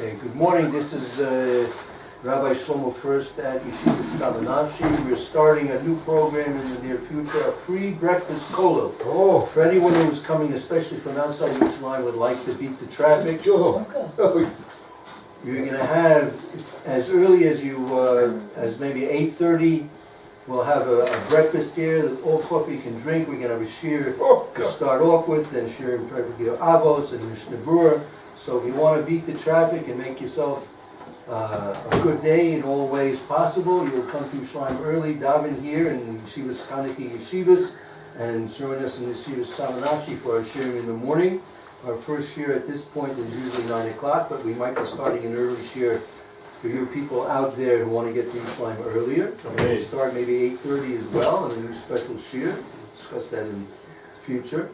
Okay, good morning. This is Rabbi Shlomo Furst at Yeshiva Tsama Nafshi. We're starting a new program in the near future, a free breakfast kollel. Oh, For anyone who's coming, especially from outside Yerushalyim, would like to beat the traffic. sure. You're going to have, as early as as maybe 8:30, we'll have a breakfast here that all coffee you can drink. We're going to have a shir to start off with, then shir in Pirkei Avos and Mishnah Berurah. So if you want to beat the traffic and make yourself a good day in all ways possible, you'll come to Yerushalyim early, daven here in Yeshiva's Chanukah Yeshivas, and join us in Yeshiva's Tsama for our shir in the morning. Our first shir at this point is usually 9 o'clock, but we might be starting an early shir for you people out there who want to get to Yerushalayim earlier. We'll start maybe 8:30 as well, and a new special shir. We'll discuss that in the future.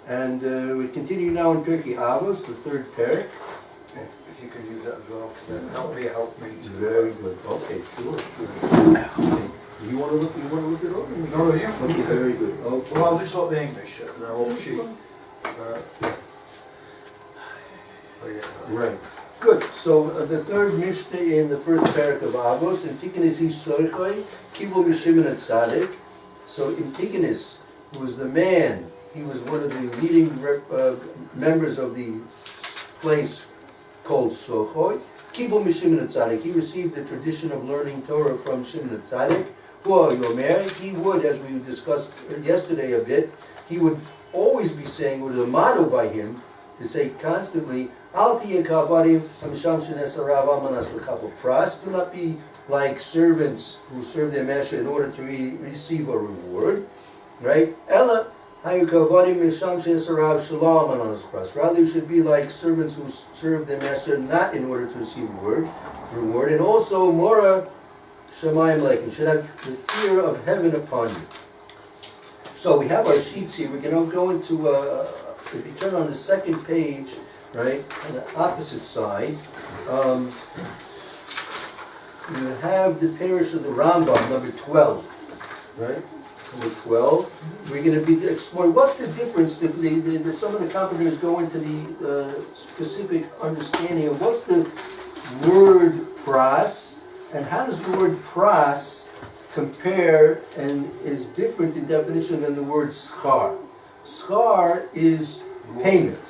And we continue now in Pirkei Avos, the third parak. If you could use that as well, then help me. Very good. Okay, sure. Okay. You want to look it over? No, you. Okay, very good. Okay. Well, I'll just look the English and I'll walk sheet. Right. Good. So the third Mishnah in the first parak of Avos, Antigonus Soichai, Kibul Mishimin at Tzaddik. So Antigonus was the man. He was one of the leading members of the place called Sochoi. Kibul Mishimin at Tzaddik. He received the tradition of learning Torah from Shimon at Tzaddik. He would, as we discussed yesterday a bit, he would always be saying, with a motto by him, to say constantly, do not be like servants who serve their master in order to receive a reward, right? Rather, you should be like servants who serve their master not in order to receive reward, and also mora shamayim like you should have the fear of heaven upon you. So we have our sheets here. We're going to go into if you turn on the second page, right, on the opposite side, you have the parish of the Rambam, number 12, right? Number 12. We're going to be exploring what's the difference. Some of the commentators go into the specific understanding of what's the word pras, and how does the word pras compare and is different in definition than the word schar. Schar is payment.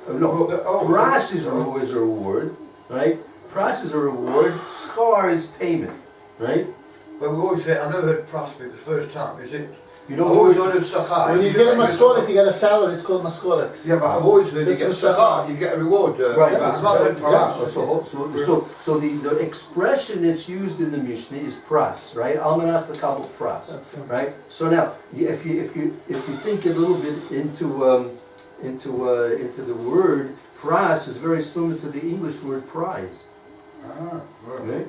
Pras is a reward, right? Pras is a reward. Schar is payment, right? But we always say, I never heard pras the first time, is it? You don't I've always heard of sachar. When you get a maskoret, you get a salary, it's called maskoret. Yeah, but I've always heard you get sachar, you get a reward. Right. I've not heard pras. So the expression that's used in the Mishnah is pras, right? Almanas l'kabel pras, right? So now, if you think a little bit into the word pras is very similar to the English word prize. Right?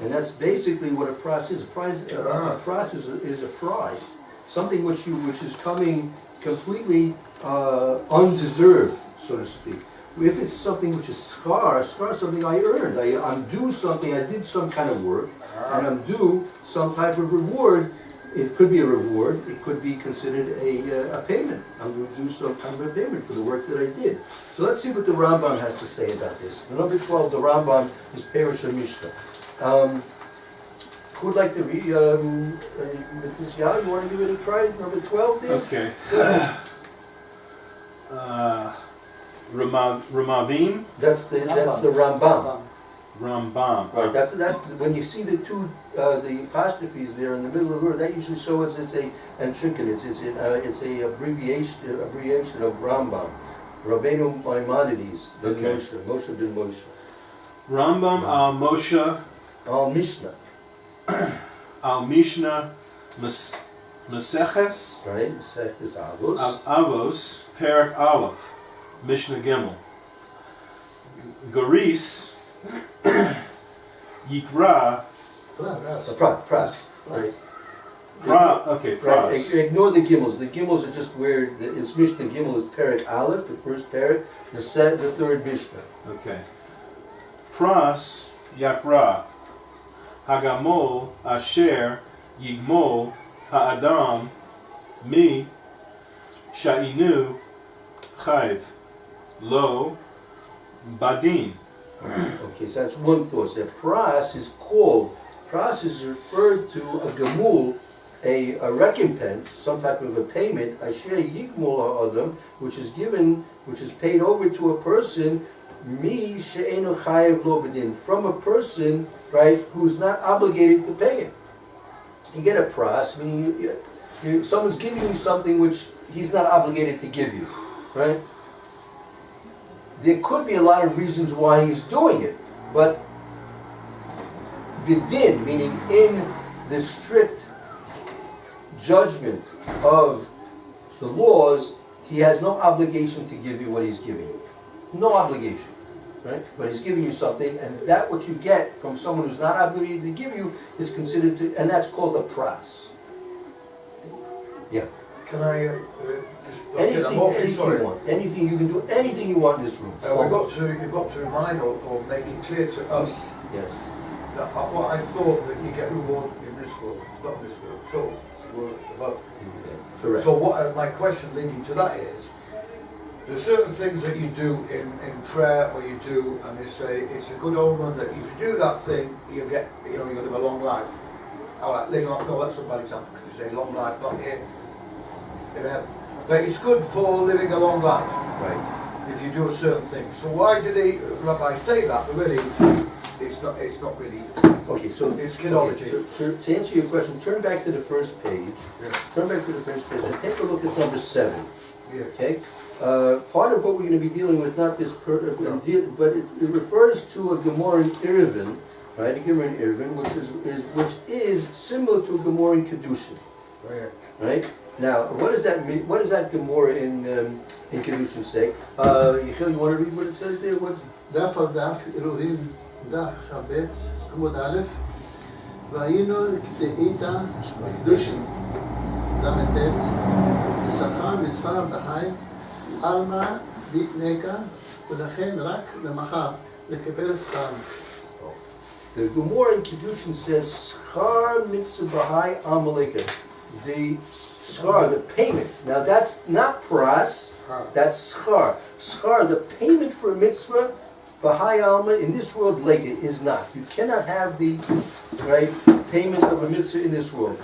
And that's basically what a pras is. A pras is a prize, something which is coming completely undeserved, so to speak. If it's something which is schar is something I earned. I'm due something. I did some kind of work, and I'm due some type of reward. It could be a reward. It could be considered a payment. I'm going to do some kind of a payment for the work that I did. So let's see what the Rambam has to say about this. Number 12, the Rambam is Perush Mishnah. Who would like to read? Ms. Yao, you want to give it a try? Number 12 there? Okay. Ramavim? That's the Rambam. Rambam. Right. That's when you see the two the apostrophes there in the middle of the word. That usually shows it's a intricate. It's a abbreviation of Rambam. Rabbeinu Maimonides ben Moshe ben Moshe. Rambam al Moshe Al Mishnah. al Mishnah Maseches. Right. Maseches Avos. Al Avos Perak Aleph Mishnah Gimel. Garis Yikra. Pras. Right. Okay, Right. pras. Ignore the gimels. The gimels are just where it's Mishnah Gimel is Perak Aleph, the first Perak, the third Mishnah. Okay. Pras Yakra Hagamol Asher Yigmol Ha'adam Mi Sha'inu Chayv Lo Badin Okay, so that's one thought. So pras is called, pras is referred to a gemul, a recompense, some type of a payment, asher yigmul ha'adam, which is given, which is paid over to a person, mi she'enu chayev lo b'din, from a person, right, who's not obligated to pay it. You get a pras, I mean, someone's giving you something which he's not obligated to give you, right? There could be a lot of reasons why he's doing it, but bidin, meaning in the strict judgment of the laws, he has no obligation to give you what he's giving you. No obligation, right? But he's giving you something, and that what you get from someone who's not obligated to give you is considered to, and that's called a pras. Yeah. Can I just... Anything, I'm awfully anything sorry. you want. Anything, you can do anything you want in this room. You've got to remind or make it clear to us Yes. that what I thought that you get reward in this world, it's not in this world at all, it's the world above. Correct. So what my question leading to that is, there's certain things that you do in prayer or you do, and they say it's a good omen that if you do that thing, you'll get, you're going to live a long life. All right, no, that's a bad example because you say long life, not here, in heaven. But it's good for living a long life. Right. If you do a certain thing. So why did Rabbi say that? But really, it's not really. Okay, so It's kidology. so to answer your question, turn back to the first page. Yeah. Turn back to the first page and take a look at number 7. Yeah. Okay. Part of what we're going to be dealing with, not this, but it refers to a Gemara in Eruvin, right? A Gemara in Eruvin, which is similar to a Gemara in Kedushin, Oh, yeah. right? Now, what does that mean? What does that Gemara in Kedushin say? Yechiel, you want to read what it says there? What? דף על דף, עירובין, דף חבט, עמוד א', והיינו קטעיתא קדושים, ל"ט, כשכר מצווה בחי, עלמא דתנקה, ולכן רק למחר לקבל שכר. The Gemara in Kedushin says, Schar mitzvah b'hai amaleka. The schar, the payment. Now that's not pras, that's schar. Schar, the payment for a mitzvah, b'hai alma, in this world, like it is not. You cannot have the right payment of a mitzvah in this world.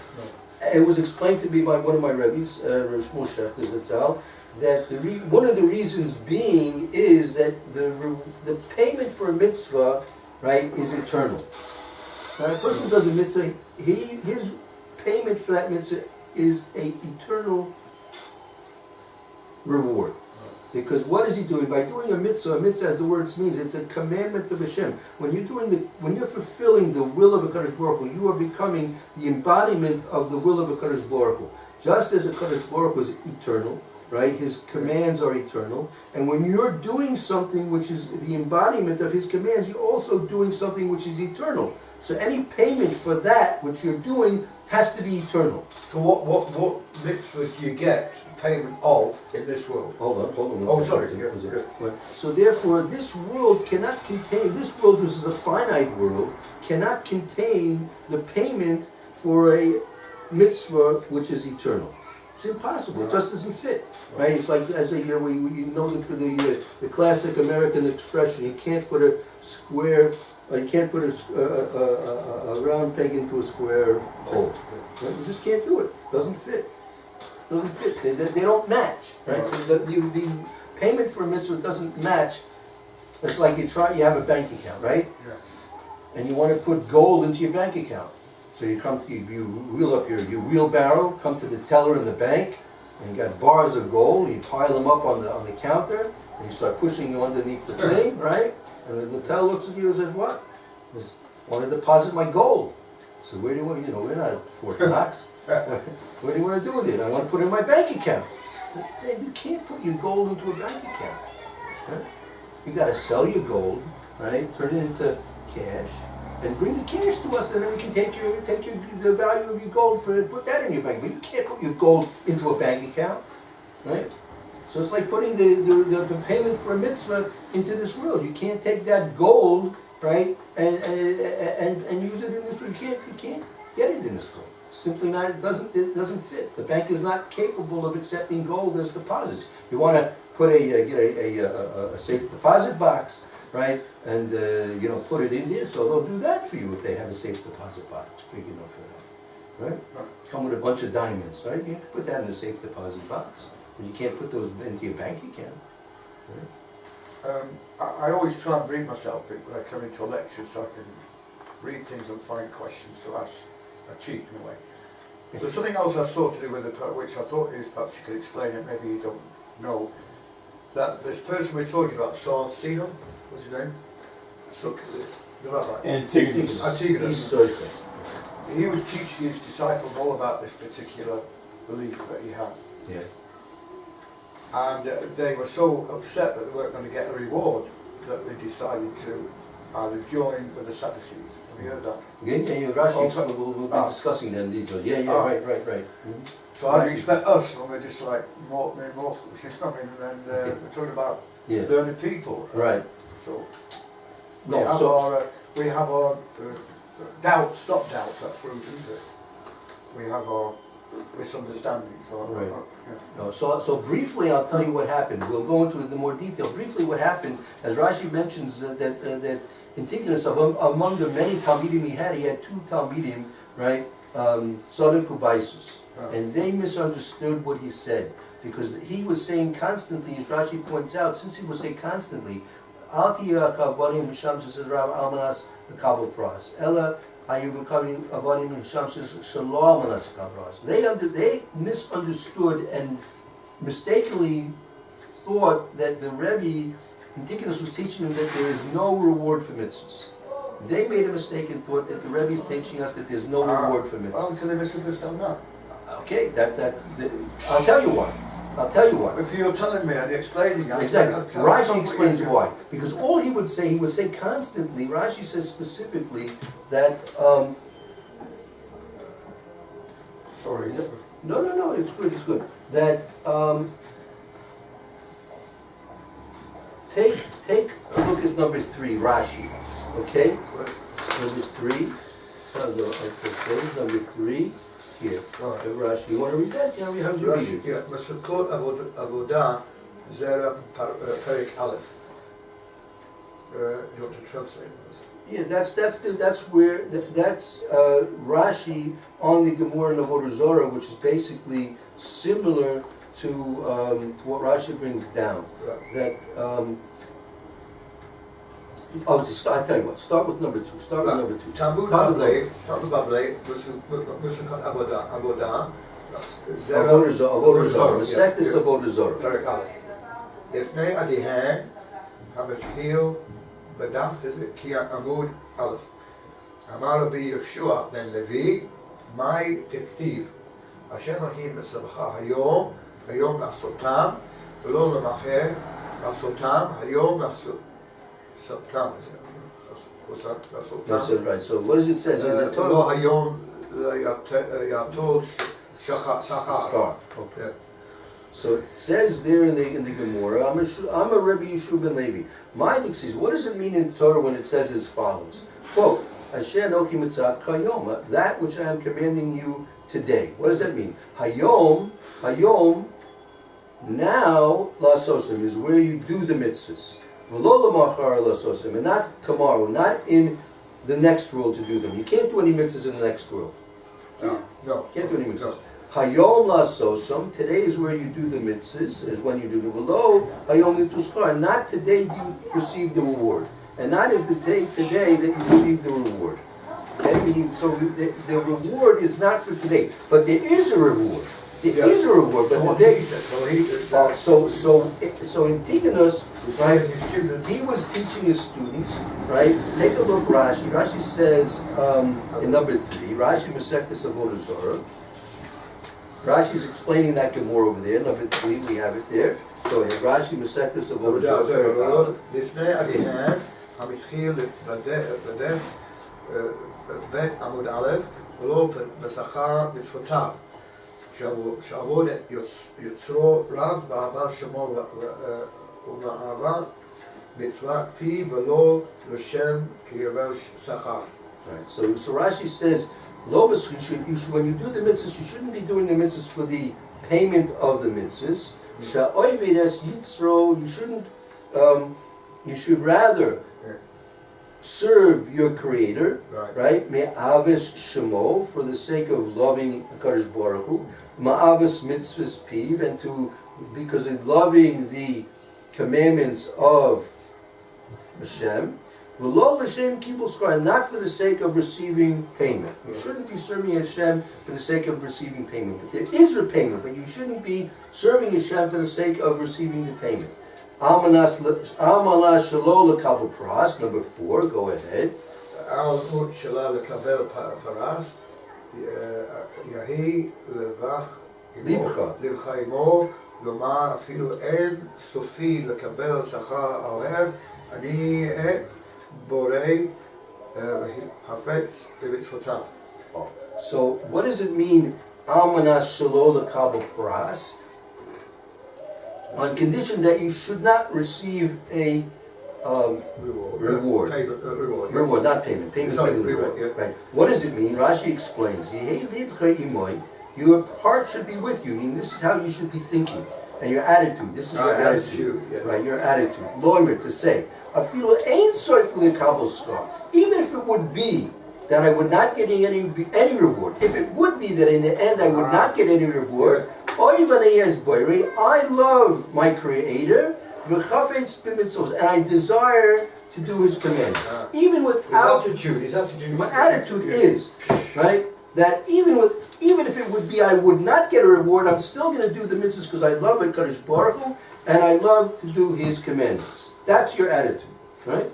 It was explained to me by one of my rabbis, Rav Shmuel Shechter Zatzal, that one of the reasons being is that the payment for a mitzvah, right, is eternal. Now, a person does a mitzvah, his payment for that mitzvah is a eternal reward. Because what is he doing? By doing a mitzvah, as the word means, it's a commandment of Hashem. When you're fulfilling the will of HaKodesh Baruch Hu, you are becoming the embodiment of the will of HaKodesh Baruch Hu. Just as HaKodesh Baruch Hu is eternal, right? His commands are eternal. And when you're doing something which is the embodiment of his commands, you're also doing something which is eternal. So any payment for that which you're doing has to be eternal. So what mitzvah do you get payment of in this world? Hold on. Oh, sorry. So therefore, this world cannot contain, this world, which is a finite world, cannot contain the payment for a mitzvah which is eternal. It's impossible. It just doesn't fit, right? It's like, as a year, you know the classic American expression: you can't put a square, you can't put a round peg into a square hole. Right? You just can't do it. Doesn't fit. Doesn't fit. They don't match, right? So the payment for a mitzvah doesn't match. It's like you have a bank account, right? Yeah. And you want to put gold into your bank account. So you wheel up your wheelbarrow, come to the teller in the bank, and you got bars of gold. You pile them up on the counter, and you start pushing them underneath the thing, right? And the teller looks at you and says, "What? I want to deposit my gold." So where do you want? We're not Fort Knox. What do you want to do with it? I want to put it in my bank account. So, hey, you can't put your gold into a bank account. Right? You got to sell your gold, right? Turn it into cash. And bring the cash to us, then we can take the value of your gold put that in your bank. But you can't put your gold into a bank account, right? So it's like putting the payment for a mitzvah into this world. You can't take that gold, right, and use it in this world. You can't get it in this world. Simply not. It doesn't fit. The bank is not capable of accepting gold as deposits. You want to put get a safe deposit box. right? And, put it in there, so they'll do that for you if they have a safe deposit box big enough for that, right? Come with a bunch of diamonds, right? You can put that in a safe deposit box. When you can't put those into your bank, you can. Right? I always try and bring myself when I come into a lecture so I can read things and find questions to ask. I cheat in a way. There's something else I saw to do with it, which I thought is perhaps you could explain it, maybe you don't know. That this person we're talking about, Saul Sino, what's his name? The rabbi. Antigonus. Antigonus. He was teaching his disciples all about this particular belief that he had. Yeah. And they were so upset that they weren't going to get a reward that they decided to either join with the Sadducees. Have you heard that? Yeah, Rashi, we'll be discussing that in detail. Yeah, right. Mm-hmm. So how do you expect us when we're just like mortals, you know what I mean? And we're talking about learning people. Right. So we have our doubts, not doubts, that's rude, isn't it? We have our misunderstandings. Right. No, so briefly I'll tell you what happened. We'll go into it in more detail. Briefly what happened, as Rashi mentions that Antigonus, among the many Talmidim he had two Talmidim, right, Tzadok Ubaisus. And they misunderstood what he said, because he was saying constantly, as Rashi points out, since he was saying constantly, Al tiyeh kavadim misham shesirav almanas lekabel pras, ela hayu kavadim avadim misham shelo almanas lekabel pras. They misunderstood and mistakenly thought that the Rebbe Antigonus was teaching them that there is no reward for mitzvahs. They made a mistake and thought that the Rebbe is teaching us that there's no reward for mitzvahs. How can they misunderstand that? Okay, I'll tell you why. If you're telling me and explaining that, exactly. Rashi explains why. Because all he would say constantly, Rashi says specifically that, sorry. No, it's good. That, take a look at number 3, Rashi, okay? Number 3, number 3. Here, Rashi. You want to read that? Yeah, how do you read it? Yeah, Masukot Avodah Zera Pirkei Aleph. You want to translate this? Yeah, that's where Rashi on the Gemara in Avodah Zorah, which is basically similar to what Rashi brings down. Right. That I'll tell you what. Start with number 2. Talmud Bablei, Musukot Avodah. Avodah Zorah. Masechtas Avodah Zorah. Pirkei Aleph. Ifnei Adihan Hametchil Badaf is it Ki Amud Aleph. Amar Rabbi Yeshua ben Levi, my dictive. Asher Nohim Mitzvah Hayom La'asotam, V'lo L'macher La'asotam, Hayom La'asotam. That's it, right. So what does it say in the Torah? Okay. So it says there in the Gemara, I'm a Rebbe Yeshua ben Levi. My dicks what does it mean in the Torah when it says as follows? Quote, Asher Noki Mitzav Kayom, that which I am commanding you today. What does that mean? Hayom, now, Lasosim, is where you do the mitzvahs. And not tomorrow, not in the next world to do them. You can't do any mitzvahs in the next world. No. Can't do any mitzvahs. Hayom la'asosam, today is where you do the mitzvahs, is when you do the v'lo, hayom l'tuskar, not today you receive the reward. And not is the day today that you receive the reward. Okay? Meaning, so the reward is not for today, but there is a reward. There is a reward, but so Antigonus, right? He was teaching his students, right? Take a look, Rashi. Rashi says in number 3, Rashi Masechtas Avodah Zorah. Rashi is explaining that Gemara over there. Number 3, we have it there. Go ahead. Rashi Masechtas Avodah Zorah. לפני עליהם המתחיל בדף בית עמוד א' ולא בשכר מצוותיו. שעבוד יוצרו רב באהבה שמו ובאהבה מצוות פי ולא לשם כירא שכר. Right. So Rashi says, when you do the mitzvahs, you shouldn't be doing the mitzvahs for the payment of the mitzvahs. You shouldn't You should rather serve your Creator, right? Me'avis Shemo, for the sake of loving HaKodesh Baruch Hu, Ma'avis Mitzvahs Piv, and because of loving the commandments of Hashem, V'lo l'shem kibul schar, not for the sake of receiving payment. You shouldn't be serving Hashem for the sake of receiving payment. But there is a payment, but you shouldn't be serving Hashem for the sake of receiving the payment. Almana shelo l'kabel paras, number 4, go ahead. Almut shelo l'kabel paras, yahi levach libcha imo, lomar afilu en sofi l'kabel sachar aohev, ani et borei hafetz b'mitzvotav. So what does it mean, almana shelo l'kabel paras? On condition that you should not receive a reward. Reward, not payment. Payment is reward. Right. What does it mean? Rashi explains. Your heart should be with you. I mean, this is how you should be thinking. And your attitude. This is your attitude. Right, your attitude. Loimer, to say. Even if it would be that I would not get any reward. If it would be that in the end I would not get any reward, I love my Creator, and I desire to do His commandments. Even without his attitude. My attitude is, right, that even if it would be I would not get a reward, I'm still going to do the mitzvahs because I love HaKodesh Baruch Hu, and I love to do His commandments. That's your attitude, right?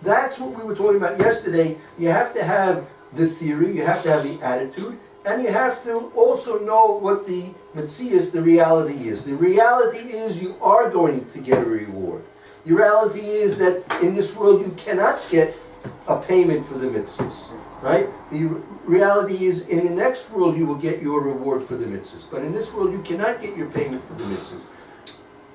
That's what we were talking about yesterday. You have to have the theory, you have to have the attitude, and you have to also know what the Metzias, the reality is. The reality is you are going to get a reward. The reality is that in this world you cannot get a payment for the mitzvahs, right? The reality is in the next world you will get your reward for the mitzvahs, but in this world you cannot get your payment for the mitzvahs.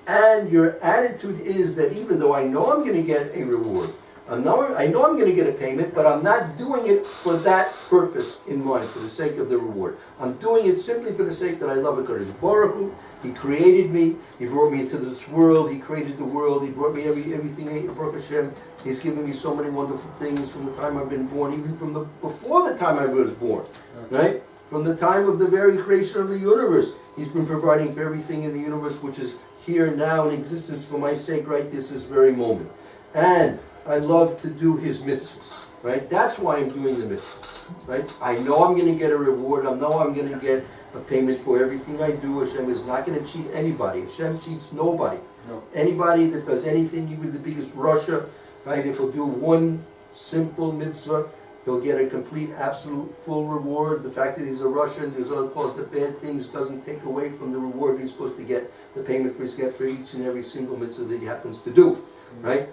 And your attitude is that even though I know I'm going to get a reward, I know I'm going to get a payment, but I'm not doing it for that purpose in mind, for the sake of the reward. I'm doing it simply for the sake that I love HaKodesh Baruch Hu. He created me. He brought me into this world. He created the world. He brought me everything. Baruch Hashem. He's given me so many wonderful things from the time I've been born, even from before the time I was born, right? From the time of the very creation of the universe, He's been providing for everything in the universe, which is here now in existence for my sake, right? This very moment, and I love to do His mitzvahs, right? That's why I'm doing the mitzvahs, right? I know I'm going to get a reward. I know I'm going to get a payment for everything I do. Hashem is not going to cheat anybody. Hashem cheats nobody. No. Anybody that does anything, even the biggest Russia, right? If he'll do one simple mitzvah, he'll get a complete, absolute, full reward. The fact that he's a Russian, there's all sorts of bad things, doesn't take away from the reward he's supposed to get, the payment for each and every single mitzvah that he happens to do, right?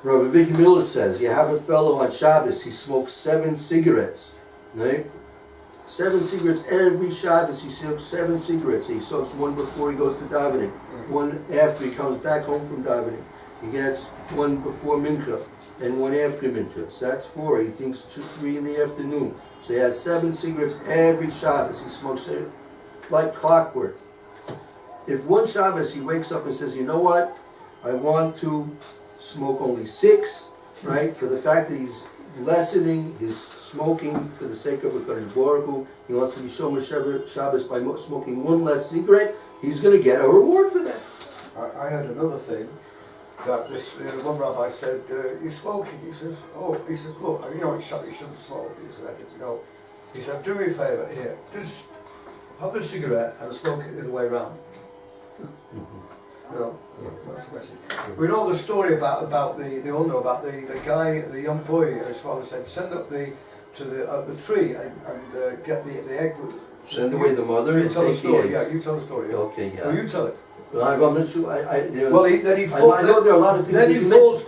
Rabbi Vicky Miller says, you have a fellow on Shabbos, he smokes 7 cigarettes, right? 7 cigarettes every Shabbos, he smokes 7 cigarettes. He smokes one before he goes to davening, one after he comes back home from davening. He gets one before mincha, and one after mincha. So that's 4. He thinks 2, 3 in the afternoon. So he has 7 cigarettes every Shabbos. He smokes it like clockwork. If one Shabbos he wakes up and says, you know what, I want to smoke only 6, right? For the fact that he's lessening his smoking for the sake of HaKodesh Baruch Hu. He wants to be Shomer Shabbos by smoking 1 less cigarette. He's going to get a reward for that. I had another thing that this one rabbi said, you're smoking. He says, look, you know, you shouldn't smoke. He said, he said, do me a favour here, just have the cigarette and smoke it the other way around. You know, that's the message. We know the story about they all know about the guy, the young boy. His father said, send up the tree and get the egg. Send away the mother and tell the take the story. eggs. Yeah, you tell the story. Yeah. Okay, yeah. Well, you tell it. Well, I'm not sure. Then he falls. I know there are a lot of things.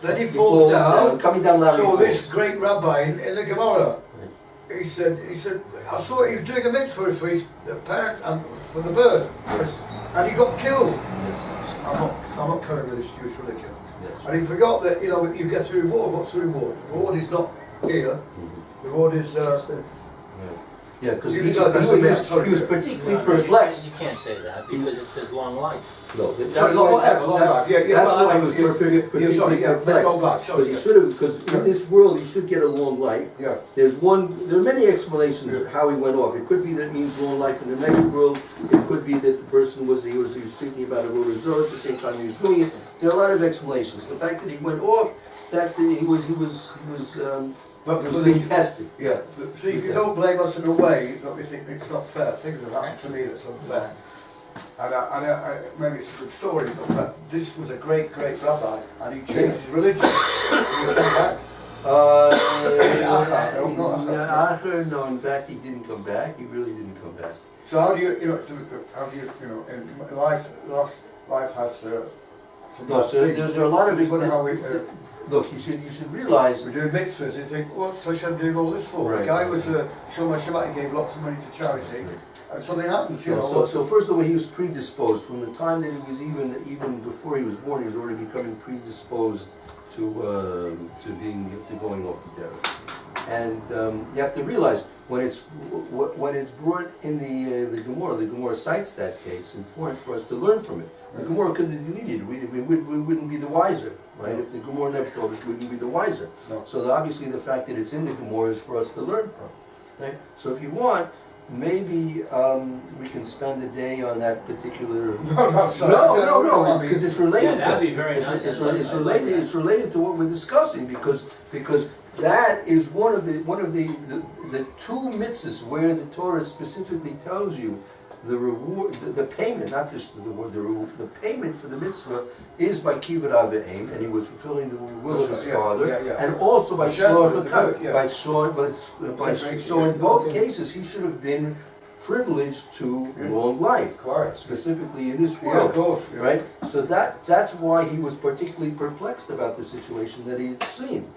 Then he falls down. Coming down ladder. So this great rabbi in the Gemara, he said, I saw he was doing a mitzvah for his parents and for the bird, and he got killed. I'm not current with this Jewish religion. Yes. And he forgot that, you know, you get the reward. What's the reward? The reward is not here. The reward is Yeah, because You he don't- that's a bit- sorry. was particularly No, perplexed. you can't say that because it says long life. No, Sorry, that's long why, life, long life. Yeah, yeah, that's well, why he was yeah, particularly sorry, yeah, perplexed. long life, sorry, Because he yeah. should have, because in this world, he should get a long life. Yeah. There are many explanations of how he went off. It could be that it means long life in the next world. It could be that the person was thinking about a voter at the same time he was doing it. There are a lot of explanations. The fact that he went off, that he was being tested. Yeah, but see, if you don't blame us in a way that we think it's not fair, things have happened to me that's unfair. And maybe it's a good story, but this was a great, great rabbi, and he changed his religion. He came back. No, in fact, he didn't come back. He really didn't come back. So how do you, in life has some No, so things. there are a lot of It's funny how we, look, you should realize. we're doing mitzvahs and you think, what's Hashem doing all this for? Right. The guy was Shlomo Shabbat, he gave lots of money to charity, and something happens, you No, know. so first of all, he was predisposed from the time that he was even before he was born. He was already becoming predisposed to going off the derech. And you have to realize when it's brought in the Gemara cites that case. It's important for us to learn from it. The Gemara could have deleted it. We wouldn't be the wiser, right? If the Gemara never told us, we wouldn't be the wiser. No. So obviously the fact that it's in the Gemara is for us to learn from. Right? So if you want, maybe we can spend a day on that particular. No, sorry. No, because it's related. Yeah, that'd to be very nice. It's I'd like related. that. It's related to what we're discussing because that is one of the two mitzvahs where the Torah specifically tells you the reward, the payment, not just the reward, the payment for the mitzvah is by kibbud av v'em, and he was fulfilling the will of his father, and also by shloach HaKodesh. So in both cases, he should have been privileged to long life, specifically in this world, of course, yeah. right? So that's why he was particularly perplexed about the situation that he had seen.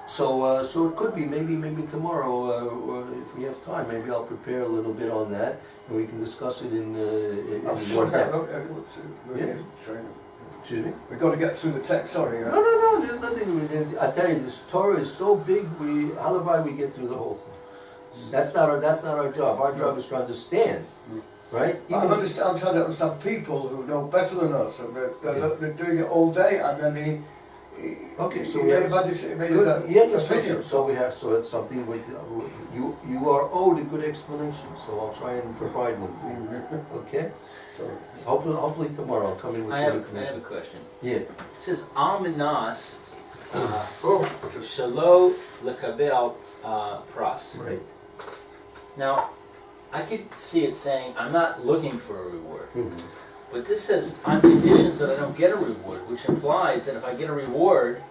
So it could be maybe tomorrow, if we have time, maybe I'll prepare a little bit on that, and we can discuss it in more depth. Yeah. Excuse me? We've got to get through the text, sorry. No, there's nothing. I tell you, this Torah is so big. Halavai, we get through the whole thing. That's not our job. Our job is to understand, right? I'm trying to understand people who know better than us, and they're doing it all day, and then Okay, so he we made have. a bad decision. So it's something with you are owed a good explanation. So I'll try and provide one for you. Okay. Sorry. Hopefully tomorrow I'll come in with I some have a information. question. Yeah. It says Almanas Just Shalo Lekabel Pras. Right. Now, I could see it saying, I'm not looking for a reward. Mhm. But this says, on conditions that I don't get a reward, which implies that if I get a reward,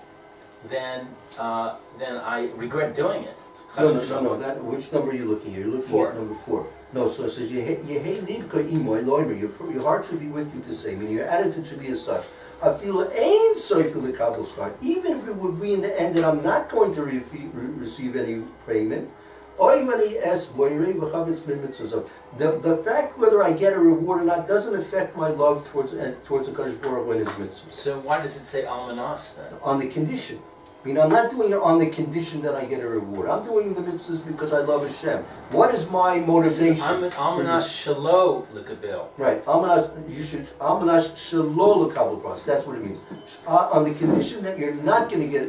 then I regret doing it. No. That which number are you looking at? You're looking Four. at number 4. No, so it says Yehei libka imo Elohim. Your heart should be with you to say. Meaning your attitude should be as such. I feel ein soifu lekabel schar. Even if it would be in the end that I'm not going to receive any payment. The fact whether I get a reward or not doesn't affect my love towards the HaKodesh Baruch Hu and his mitzvahs. So why does it say Almanas then? On the condition. I mean, I'm not doing it on the condition that I get a reward. I'm doing the mitzvahs because I love Hashem. What is my motivation? Almanas Shalo Lekabel. Right. Almanas shelo lekabel pras. That's what it means. On the condition that you're not going to get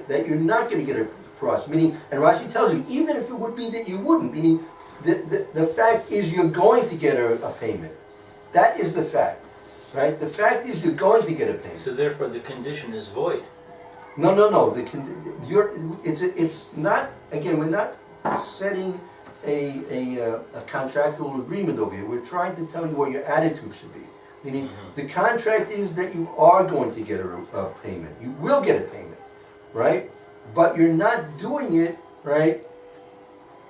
a pras. Meaning, and Rashi tells you, even if it would be that you wouldn't. Meaning, the fact is you're going to get a payment. That is the fact, right? The fact is you're going to get a payment. So therefore the condition is void. No. It's not. Again, we're not setting a contractual agreement over here. We're trying to tell you what your attitude should be. Meaning, the contract is that you are going to get a payment. You will get a payment, right? But you're not doing it, right,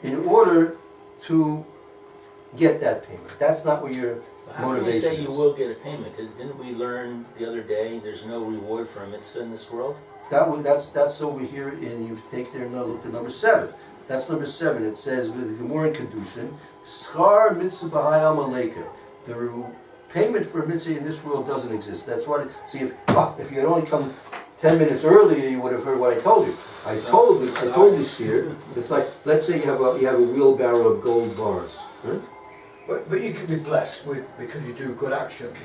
in order to get that payment. That's not what your How can you motivation say is. you will get a payment? Didn't we learn the other day there's no reward for a mitzvah in this world? That's over here, and you take there now. Look at number 7. That's number 7. It says with the Gemara in Kedushin, Schar mitzvah b'hayam aleika. The payment for a mitzvah in this world doesn't exist. That's what. See, if you had only come 10 minutes earlier, you would have heard what I told you. I told the shir, it's like, let's say you have a wheelbarrow of gold bars. Right? But you can be blessed with, because you do good actions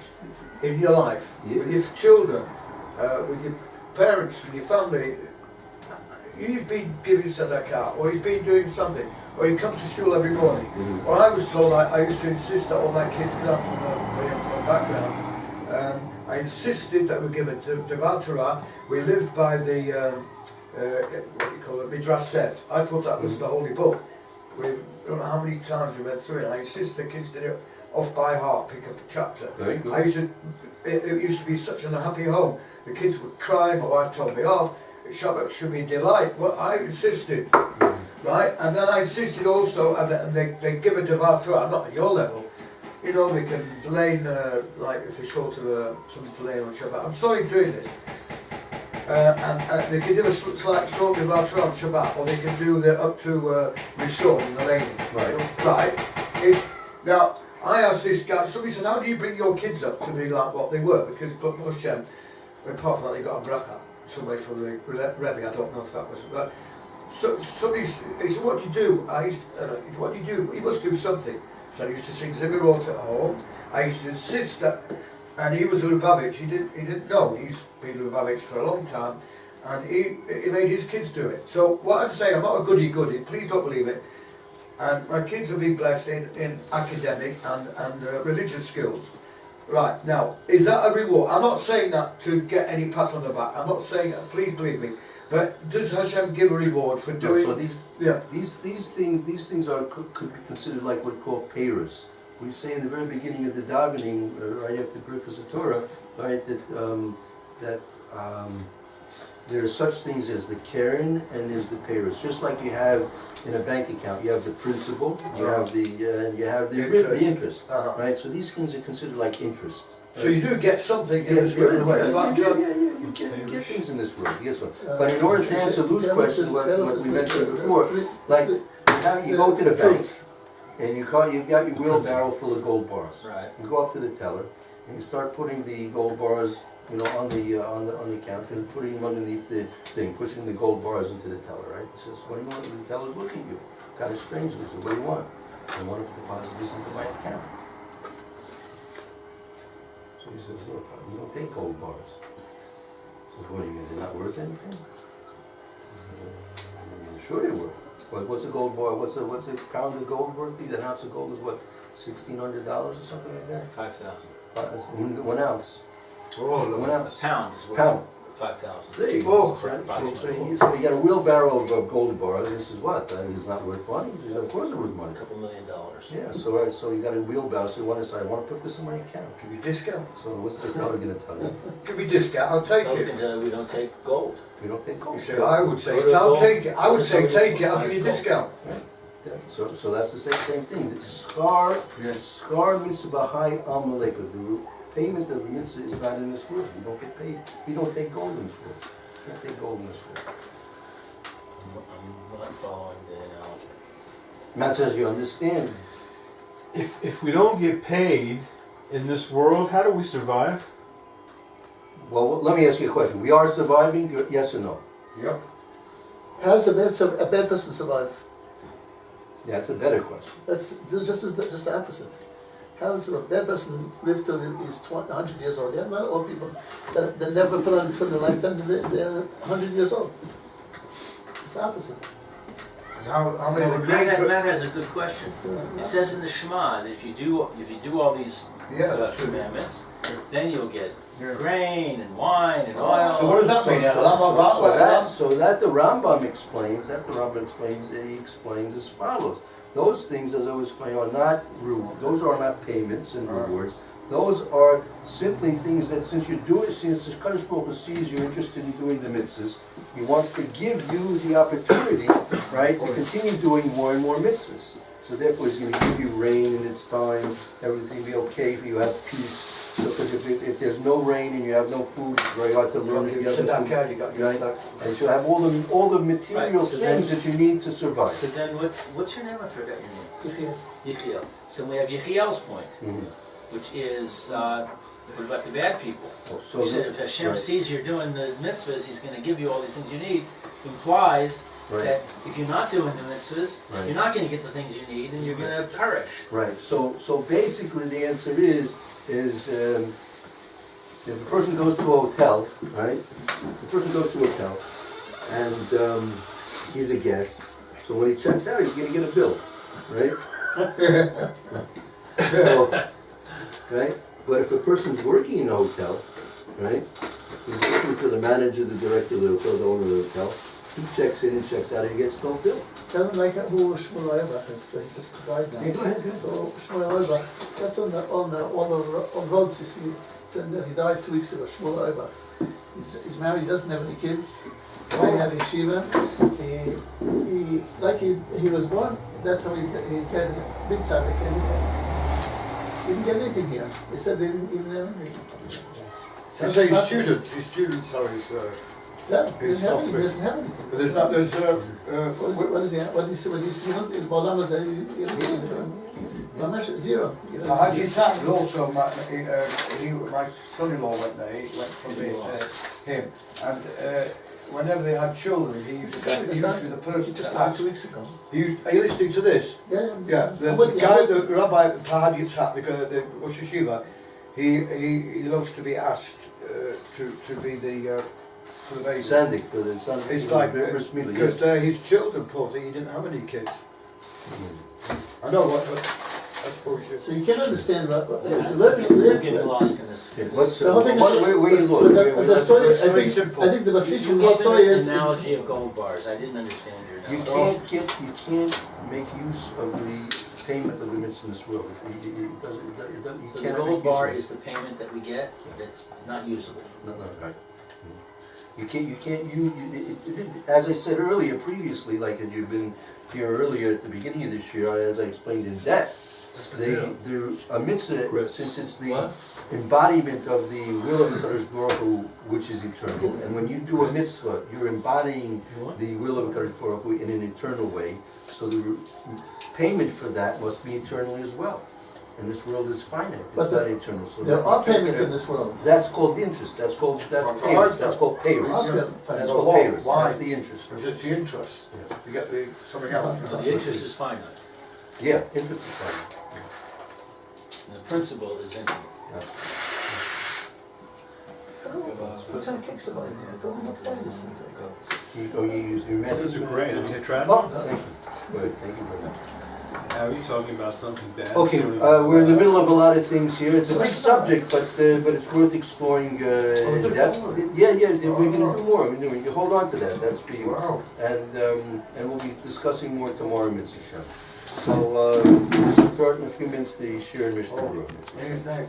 in your life, Yeah. with your children, with your parents, with your family. You've been giving tzedakah, or you've been doing something, or you come to shul every morning. Mhm. Well, I was told, I used to insist that all my kids, because I'm from a background, I insisted that we give a Devar Torah. We lived by the, what do you call it, Midrash says. I thought that was the holy book. We don't know how many times we went through it. I insist the kids did it off by heart, pick up a chapter. Very good. It used to be such an happy home. The kids would cry, my wife told me off. Shabbat should be delight. Well, I insisted, right? And then I insisted also, and they give a Devar Torah, not at your level. You know, they can lane, like if they're short of something to lane on Shabbat. I'm sorry doing this. And they can do a slight short Devar Torah on Shabbat, or they can do the up to Rishon in the laning. Right. Right. Now, I asked this guy, somebody said, how do you bring your kids up to be like what they were? Because Hashem, apart from that, they got a bracha somewhere from the Rebbe, I don't know if that was. But somebody, he said, what do you do? What do you do? You must do something. So I used to sing Zimmerot at home. I used to insist that, and he was a Lubavitch. He didn't know. He's been Lubavitch for a long time, and he made his kids do it. So what I'm saying, I'm not a goody. Please don't believe it. And my kids will be blessed in academic and religious skills. Right, now, is that a reward? I'm not saying that to get any pat on the back. I'm not saying that, please believe me. But does Hashem give a reward for doing... So these things are could be considered like what we call peiros. We say in the very beginning of the davening, right after Pirkei Torah, right, that there are such things as the Karen and there's the peiros. Just like you have in a bank account, you have the principal, you have the interest, right? So these things are considered like interest. So you do get something in this Yeah, world. you get things in this world, yes. But in order to answer Lou's question, what we mentioned before, like you go to the bank and you've got your wheelbarrow full of gold bars. Right. You go up to the teller and you start putting the gold bars, you know, on the account and putting them underneath the thing, pushing the gold bars into the teller, right? He says, "What do you want?" The teller's looking at you, kind of strange. He says, "What do you want?" "I want to deposit this into my account." So he says, "Look, we don't take gold bars." He says, "What do you mean? They're not worth anything?" He says, "Sure they're worth. But what's a gold bar? What's a pound of gold worth? An ounce of gold is what, $1,600 or something like that? 5,000. 1 ounce. Oh, 1 A ounce. pound is worth Pound. 5,000. There you Oh, go. So you got a wheelbarrow of gold bars. This is what? It's not worth money. He says, of course it's worth money. $2 million. Yeah. So you got a wheelbarrow. So you want to say, I want to put this in my account. give me discount. So what's the teller going to tell you? Give me discount, I'll take it. Tokens, we don't take gold. We don't take gold. You say, I would say, Go to I'll gold. take it. I would Go say, to take it, gold. I'll give you a Gold. discount. Yeah. So that's the same thing. The schar mitzvah high amalek. The payment of mitzvah is not in this world. You don't get paid. You don't take gold in this world. You can't take gold in this world. I'm not following the analogy. Matt says you understand. If we don't get paid in this world, how do we survive? Well, let me ask you a question. We are surviving, yes or no? Yep. How does a bad person survive? Yeah, that's a better question. That's just the opposite. How does a bad person live till he's 100 years old? Yeah, not all people that never put on for their lifetime, they're 100 years old. It's the opposite. And how many of the great... Matt has a good question. It says in the Shema that if you do all these Yeah, that's true. commandments, then you'll get Yeah. grain and wine and oil. So what does that mean? So that the Rambam explains, he explains as follows. Those things, as I was explaining, are not those are not payments and rewards. Those are simply things that since the HaKodesh Baruch Hu sees you're interested in doing the mitzvahs, he wants to give you the opportunity, right, to continue doing more and more mitzvahs. So therefore he's going to give you rain in its time, everything will be okay if you have peace. Because if there's no rain and you have no food, it's very hard to learn. You got And you have all the material Right, so then- things that you need to survive. So then what's your name? I forgot your name. Yechiel. Yechiel. So we have Yechiel's point. Mhm. which is, what about the bad people? So He said if Hashem right. sees you're doing the mitzvahs, He's going to give you all these things you need. Implies Right. that if you're not doing the mitzvahs, Right. you're not going to get the things you need, and you're going to perish. Right, so basically the answer is if a person goes to a hotel, right? The person goes to a hotel and he's a guest, so when he checks out, he's gonna get a bill, right? So, right? But if a person's working in a hotel, right? He's working for the manager, the director of the hotel, the owner of the hotel, he checks in and checks out, and he gets no bill. Kind of like who Shmuel Eibach is, they just died now. Yeah, go ahead, go ahead. So Shmuel Eibach, that's on roads, you see, he died 2 weeks ago, Shmuel Eibach. He's married, he doesn't have any kids. He had Yeshiva. He was born, that's how he's getting big tzaddik, and he didn't get anything here. They said they didn't even have anything. You say his students are his, Yeah, he It's doesn't have anything, he software. doesn't have anything. but there's not, there's, What is he, what do you see, in Bolam is zero. Hajj happened also, my son-in-law went there, he went from me to him, and whenever they had children, he used to be the person Just to like ask. 2 weeks ago. Are you listening to this? Yeah, Yeah, the guy, the Rabbi Tahad Yitzhak, the Rosh Yeshiva, he loves to be asked to be the for the baby. Sandik, but it's not. It's like Bris Milah, because they're his children, poor thing. He didn't have any kids. I know what. That's bullshit. So you can't understand what You're getting lost in this. Okay, what's, The whole thing is- where you lost? the story, It's very simple. I think the Basic You of the whole gave story an is analogy of gold bars. I didn't understand your You analogy. can't make use of the payment of the mitzvah in this world. It doesn't, you So the cannot gold make use bar of it. is the payment that we get that's not usable. No, right. You as I said earlier, previously, like you've been here earlier at the beginning of this year, as I explained in depth, a mitzvah, since it's the embodiment of the will of the HaKodesh Baruch Hu, which is eternal, and when you do a mitzvah, you're embodying the will of the HaKodesh Baruch Hu in an eternal way, so the payment for that must be eternal as well. And this world is finite, But it's not eternal. So there that are you can't payments get in this world. That's called interest, that's payers, that's called payers. That's called Why? payers, Why? that's the interest. Because it's the interest. Yeah. You get the something else. So the interest is finite, Yeah, interest is fine. and the principle is infinite. What kind of cakes about it? I don't know why these things are You use the Those are great. I mean, I tried. Oh, thank you. Good, thank you very much. Are you talking about something bad? Okay, we're in the middle of a lot of things here. It's a big subject, but it's worth exploring in depth. Yeah, we're gonna do more. You hold on to that. That's for you. Wow. And we'll be discussing more tomorrow in Mitzvah. So, we'll start in a few minutes the Shir and Mishnah. Anything.